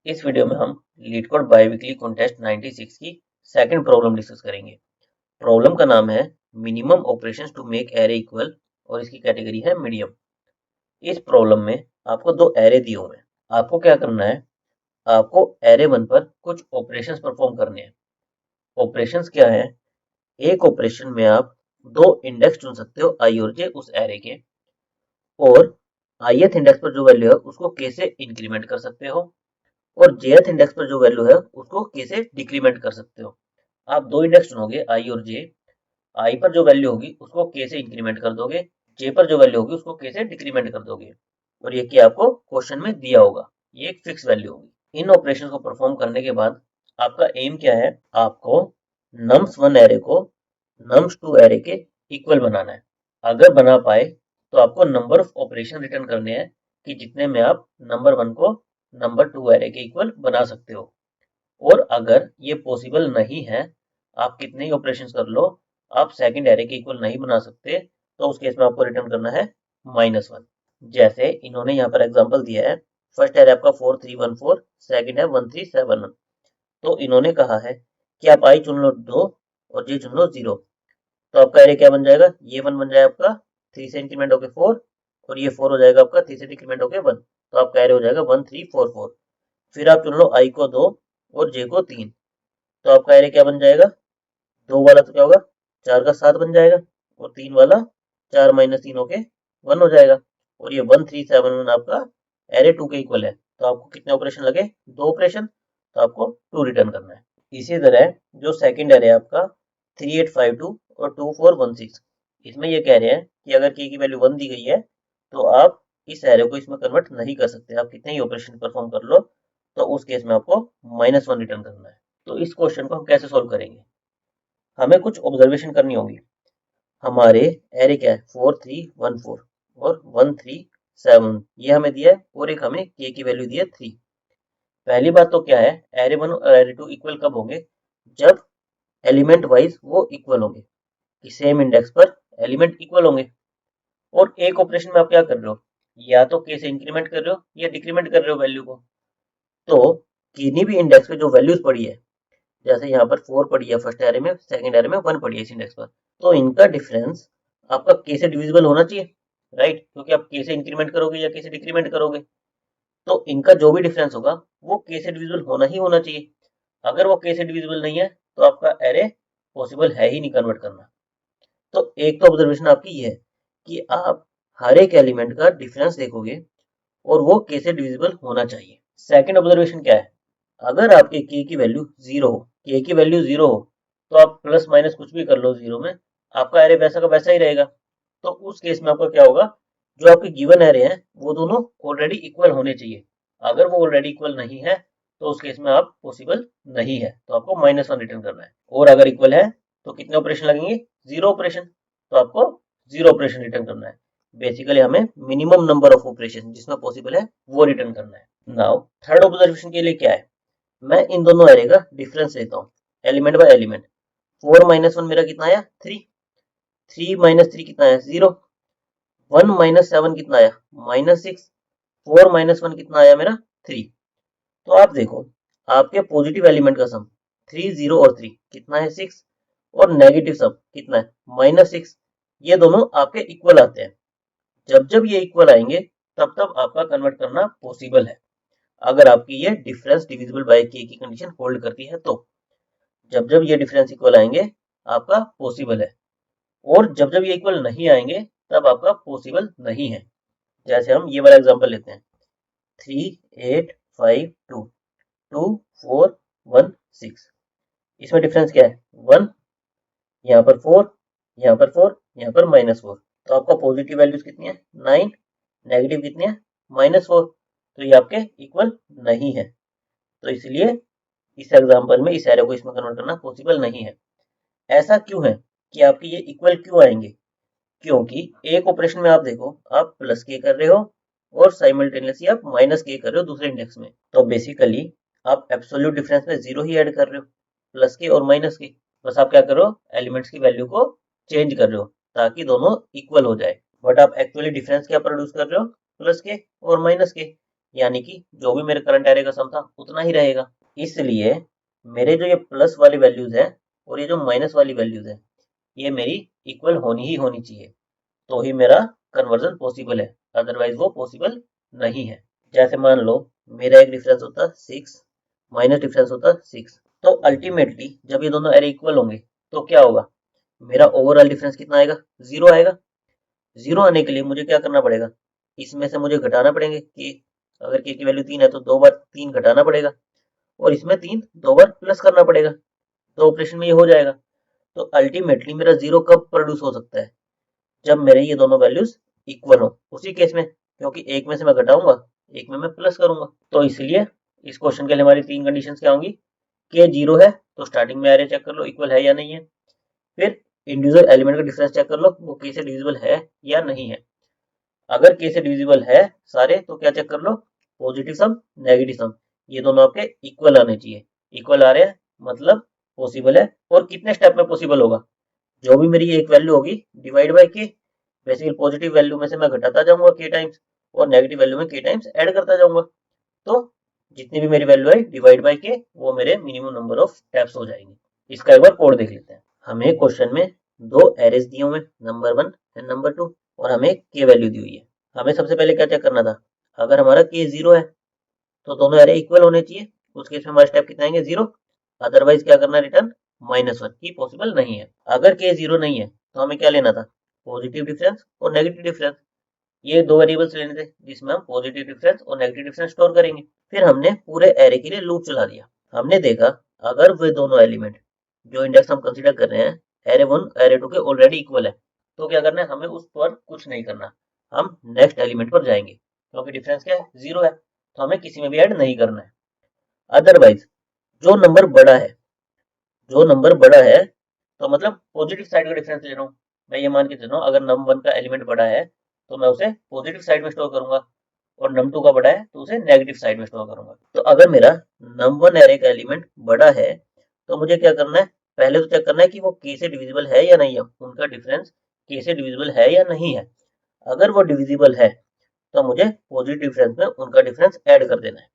इस वीडियो में हम लीडकोड बाईवीकली कॉन्टेस्ट 96 की सेकंड प्रॉब्लम डिस्कस करेंगे। प्रॉब्लम का नाम है minimum operations to make array equal और इसकी कैटेगरी है मीडियम। इस प्रॉब्लम में आपको दो एरे दिए हुए हैं। आपको क्या करना है, आपको एरे 1 पर कुछ ऑपरेशंस परफॉर्म करने हैं। ऑपरेशंस क्या है? एक ऑपरेशन में आप दो इंडेक्स चुन सकते हो, आई और जे, उस एरे के, और ith इंडेक्स पर जो वैल्यू है उसको k से इंक्रीमेंट कर सकते हो और jth इंडेक्स पर जो वैल्यू है उसको k से डिक्रीमेंट कर सकते हो। आप दो इंडेक्स चुनोगे, i और j। i पर जो वैल्यू होगी उसको k से इंक्रीमेंट कर दोगे, j पर जो वैल्यू होगी उसको k से डिक्रीमेंट कर दोगे, और ये k आपको क्वेश्चन में दिया होगा। ये एक फिक्स वैल्यू होगी। इन ऑपरेशन को परफॉर्म करने के बाद आपका एम क्या है? आपको nums1 एरे को nums2 एरे के इक्वल बनाना है। अगर बना पाए तो आपको नंबर ऑफ ऑपरेशन रिटर्न करने हैं कि जितने में आप नंबर 1 को नंबर 2 एरे के इक्वल बना सकते हो। और अगर ये पॉसिबल नहीं है, आप कितने ही ऑपरेशंस कर लो, आप सेकंड एरे के इक्वल नहीं बना सकते, तो उस केस में आपको रिटर्न करना है -1। जैसे इन्होंने यहाँ पर एग्जांपल दिया है, फर्स्ट एरे आपका 4314, सेकंड है 1371। तो इन्होंने कहा है कि आप आई चुन लो 2 और जे चुन लो 0। तो आपका एरे क्या बन जाएगा? ये 1 बन जाएगा आपका 3 से इंक्रीमेंट होके 4, और ये 4 हो जाएगा आपका 3 से डिक्रीमेंट होके 1। तो आपका एरे हो जाएगा 1344। फिर आप चुन लो आई को 2 और जे को 3। तो आपका एरे क्या बन जाएगा? 2 वाला तो क्या होगा, 4 का 7 बन जाएगा, और 3 वाला 4 माइनस 3 होके 1 हो जाएगा, और ये 1371 आपका एरे 2 के इक्वल है। तो आपको कितने ऑपरेशन लगे? 2 ऑपरेशन। तो आपको 2 रिटर्न करना है। इसी तरह जो सेकंड एरे है आपका 3852 और 2416, इसमें ये कह रहे हैं कि अगर k की वैल्यू 1 दी गई है तो आप इस एरे को इसमें कन्वर्ट नहीं कर सकते। आप कितने ही ऑपरेशन परफॉर्म कर लो, तो उस केस में आपको -1 रिटर्न करना है। तो इस क्वेश्चन को हम कैसे सोल्व करेंगे? हमें कुछ ऑब्जर्वेशन करनी होगी। हमारे एरे क्या है? 4314 और 137, ये हमें दिया है, और एक हमें k की वैल्यू दी है 3। पहली बात तो क्या है, एरे 1 और एरे 2 इक्वल कब होंगे? जब एलिमेंट वाइज वो इक्वल होंगे, कि सेम इंडेक्स पर एलिमेंट इक्वल होंगे। और एक ऑपरेशन में आप क्या कर रहे हो, या तो k से इंक्रीमेंट कर रहे हो या डिक्रीमेंट कर रहे हो वैल्यू को। तो किन्हीं भी इंडेक्स पे जो वैल्यूज पड़ी है, जैसे यहाँ पर 4 पड़ी है फर्स्ट एरे में, सेकंड एरे में 1 पड़ी है इस इंडेक्स पर, तो इनका डिफरेंस आपका k से डिविजिबल होना चाहिए, राइट? क्योंकि आप k से इंक्रीमेंट करोगे या k से डिक्रीमेंट करोगे, तो इनका जो भी डिफरेंस होगा वो k से डिविजिबल होना ही होना चाहिए। अगर वो k से डिविजिबल नहीं है तो आपका एरे पॉसिबल है ही नहीं कन्वर्ट करना। तो एक तो ऑब्जर्वेशन आपकी ये है कि आप हर एक एलिमेंट का डिफरेंस देखोगे और वो k से डिविजिबल होना चाहिए। सेकंड ऑब्जर्वेशन क्या है? अगर आपके k की वैल्यू 0 हो, k की वैल्यू 0 हो, तो आप प्लस माइनस कुछ भी कर लो 0 में, आपका एरे वैसा का वैसा ही रहेगा। तो उस केस में आपका क्या होगा, जो आपके गिवन एरे हैं वो दोनों ऑलरेडी इक्वल होने चाहिए। अगर वो ऑलरेडी इक्वल नहीं है तो उस केस में आप पॉसिबल नहीं है, तो आपको -1 रिटर्न करना है। और अगर इक्वल है तो कितने ऑपरेशन लगेंगे? 0 ऑपरेशन। तो आपको 0 ऑपरेशन रिटर्न करना है। बेसिकली हमें मिनिमम नंबर ऑफ ऑपरेशन जिसमें पॉसिबल है वो रिटर्न करना है। नाउ थर्ड ऑब्जर्वेशन के लिए क्या है, मैं इन दोनों एरे का डिफरेंस लेता हूँ एलिमेंट बाय एलिमेंट। 4 माइनस 1 मेरा कितना आया? 3। 3 माइनस 3 कितना आया? 0। 1 माइनस 7 कितना आया? -6। 4 माइनस 1 कितना आया मेरा? 3। तो आप देखो, आपके पॉजिटिव एलिमेंट का सम 3, 0 और 3 कितना है? 6। और नेगेटिव सम कितना है? -6। ये दोनों आपके इक्वल आते हैं। जब जब ये इक्वल आएंगे तब तब आपका कन्वर्ट करना पॉसिबल है, अगर आपकी ये डिफरेंस डिविजिबल बाय k की कंडीशन होल्ड करती है तो। जब जब ये डिफरेंस इक्वल आएंगे आपका पॉसिबल है, और जब जब ये इक्वल नहीं आएंगे तब आपका पॉसिबल नहीं है। जैसे हम ये वाला एग्जांपल लेते हैं, 3852 2416, इसमें डिफरेंस क्या है? 1, यहाँ पर 4, यहाँ पर 4, यहाँ पर -4। तो आपका पॉजिटिव वैल्यूज कितनी है? 9, नेगेटिव कितनी है? -4। तो ये आपके इक्वल नहीं है, तो इसलिए इस एग्जांपल में इस एरे को इसमें कन्वर्ट करना पॉसिबल नहीं है। ऐसा क्यों है कि आपके ये इक्वल क्यों आएंगे? क्योंकि एक ऑपरेशन में आप देखो, आप प्लस के कर रहे हो और साइमल्टेनियसली आप माइनस के कर रहे हो दूसरे इंडेक्स में। तो बेसिकली आप एब्सोल्यूट डिफरेंस में 0 ही ऐड कर रहे हो, प्लस के और माइनस के। बस आप क्या कर रहे हो, एलिमेंट्स की वैल्यू को चेंज कर रहे हो ताकि दोनों इक्वल हो जाए। बट आप एक्चुअली डिफरेंस क्या प्रोड्यूस कर रहे हो? प्लस के और माइनस के। यानी कि जो भी मेरे करंट एरे का सम था उतना ही रहेगा। इसलिए मेरे जो ये प्लस वाली वैल्यूज है और ये जो माइनस वाली वैल्यूज है, ये मेरी इक्वल होनी ही होनी चाहिए, तो ही मेरा कन्वर्जन पॉसिबल है, अदरवाइज वो पॉसिबल नहीं है। जैसे मान लो मेरा एक डिफरेंस होता 6 माइनस डिफरेंस होता 6, तो अल्टीमेटली जब ये दोनों एरे इक्वल होंगे तो क्या होगा, मेरा ओवरऑल डिफरेंस कितना आएगा, 0 आएगा। 0 आने के लिए मुझे क्या करना पड़ेगा, इसमें से मुझे घटाना पड़ेंगे कि अगर के की वैल्यू 3 है तो 2 बार 3 घटाना पड़ेगा, और इसमें 3 2 बार प्लस करना पड़ेगा, तो ऑपरेशन में ये हो जाएगा। तो अल्टीमेटली मेरा 0 कब प्रोड्यूस हो सकता है, जब मेरे ये दोनों वैल्यूज इक्वल हो, उसी केस में, क्योंकि एक में से मैं घटाऊंगा, एक में मैं प्लस करूंगा। तो इसलिए इस क्वेश्चन के लिए हमारी 3 कंडीशंस क्या होंगी, के 0 है तो स्टार्टिंग में एरे चेक कर लो इक्वल है या नहीं है, फिर इंडिविजुअल एलिमेंट का डिफरेंस चेक कर लो वो के से डिविजिबल है या नहीं है। अगर के से डिविजिबल है सारे तो क्या चेक कर लो, पॉजिटिव सम नेगेटिव सम ये दोनों आपके इक्वल आने चाहिए। इक्वल आ रहे हैं मतलब पॉसिबल है। और कितने स्टेप में पॉसिबल होगा, जो भी मेरी एक वैल्यू होगी डिवाइड बाय के, बेसिकली पॉजिटिव वैल्यू में से मैं घटाता जाऊंगा के टाइम्स, और नेगेटिव वैल्यू में के टाइम्स ऐड करता जाऊंगा। तो जितनी भी मेरी वैल्यू है डिवाइड बाय के, वो मेरे मिनिमम नंबर ऑफ स्टेप्स हो जाएंगे। इसका एक बार कोड देख लेते हैं। हमें क्वेश्चन में दो एरेज दिए हुए, नंबर 1 एंड नंबर 2, और हमें के वैल्यू दी हुई है। हमें सबसे पहले क्या चेक करना था, अगर हमारा के 0 है तो दोनों एरे इक्वल होने चाहिए, उस केस में हमारे स्टेप कितने आएंगे, 0। अदरवाइज क्या करना है, रिटर्न -1 की पॉसिबल नहीं है। अगर के 0 नहीं है तो हमें क्या लेना था, पॉजिटिव डिफरेंस और नेगेटिव डिफरेंस, ये दो वेरिएबल्स लेने थे जिसमें हम पॉजिटिव डिफरेंस और नेगेटिव डिफरेंस स्टोर करेंगे। फिर हमने पूरे एरे के लिए लूप चला दिया। हमने देखा अगर वे दोनों एलिमेंट जो इंडेक्स हम कंसीडर कर रहे हैं एरे 1 एरे 2 के ऑलरेडी इक्वल है, तो क्या करना है, हमें उस पर कुछ नहीं करना, हम नेक्स्ट एलिमेंट पर जाएंगे, क्योंकि डिफरेंस क्या है, 0 है, तो हमें किसी में भी ऐड नहीं करना है। अदरवाइज जो नंबर बड़ा है, जो नंबर बड़ा है तो मतलब पॉजिटिव साइड का डिफरेंस ले रहा हूँ, मैं ये मान के चल रहा हूँ अगर नंबर 1 का एलिमेंट बड़ा है तो मैं उसे पॉजिटिव साइड में स्टोर करूंगा, और नम 2 का बड़ा है तो उसे नेगेटिव साइड में स्टोर करूंगा। तो अगर मेरा num1 एरे का एलिमेंट बड़ा है तो मुझे क्या करना है, पहले तो चेक करना है कि वो के से डिविजिबल है या नहीं है, उनका डिफरेंस के से डिविजिबल है या नहीं है। अगर वो डिविजिबल है तो मुझे पॉजिटिव डिफरेंस में उनका डिफरेंस ऐड कर देना है।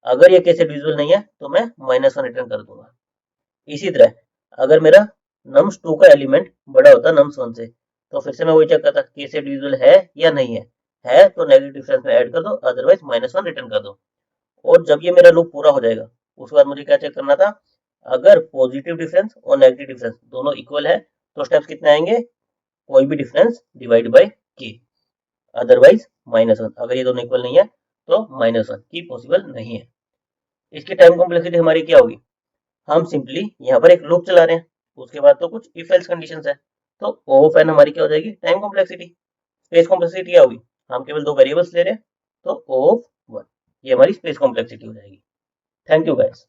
अगर ये के से डिविजिबल नहीं है तो मैं -1 रिटर्न कर दूंगा। इसी तरह अगर मेरा nums2 का एलिमेंट बड़ा होता nums1 से, तो फिर से मैं वही चेक करता के से डिविजिबल है या नहीं है तो नेगेटिव डिफरेंस में ऐड कर दो, अदरवाइज -1 रिटर्न कर दो। और जब ये मेरा लूप पूरा हो जाएगा उसके बाद मुझे क्या चेक करना था, अगर पॉजिटिव डिफरेंस और नेगेटिव डिफरेंस दोनों इक्वल है तो स्टेप्स कितने आएंगे, कोई भी डिफरेंस डिवाइड बाय के, अदरवाइज -1। अगर ये दोनों इक्वल नहीं है तो -1 की पॉसिबल नहीं है। इसकी टाइम कॉम्प्लेक्सिटी हमारी क्या होगी, हम सिंपली यहाँ पर एक लूप चला रहे हैं, उसके बाद तो कुछ इफ एल्स कंडीशंस है, तो O ऑफ n हमारी क्या हो जाएगी, टाइम कॉम्प्लेक्सिटी। स्पेस कॉम्प्लेक्सिटी क्या होगी, हम केवल दो वेरिएबल्स ले रहे हैं, तो O ऑफ 1 ये हमारी स्पेस कॉम्प्लेक्सिटी हो जाएगी। Thank you guys.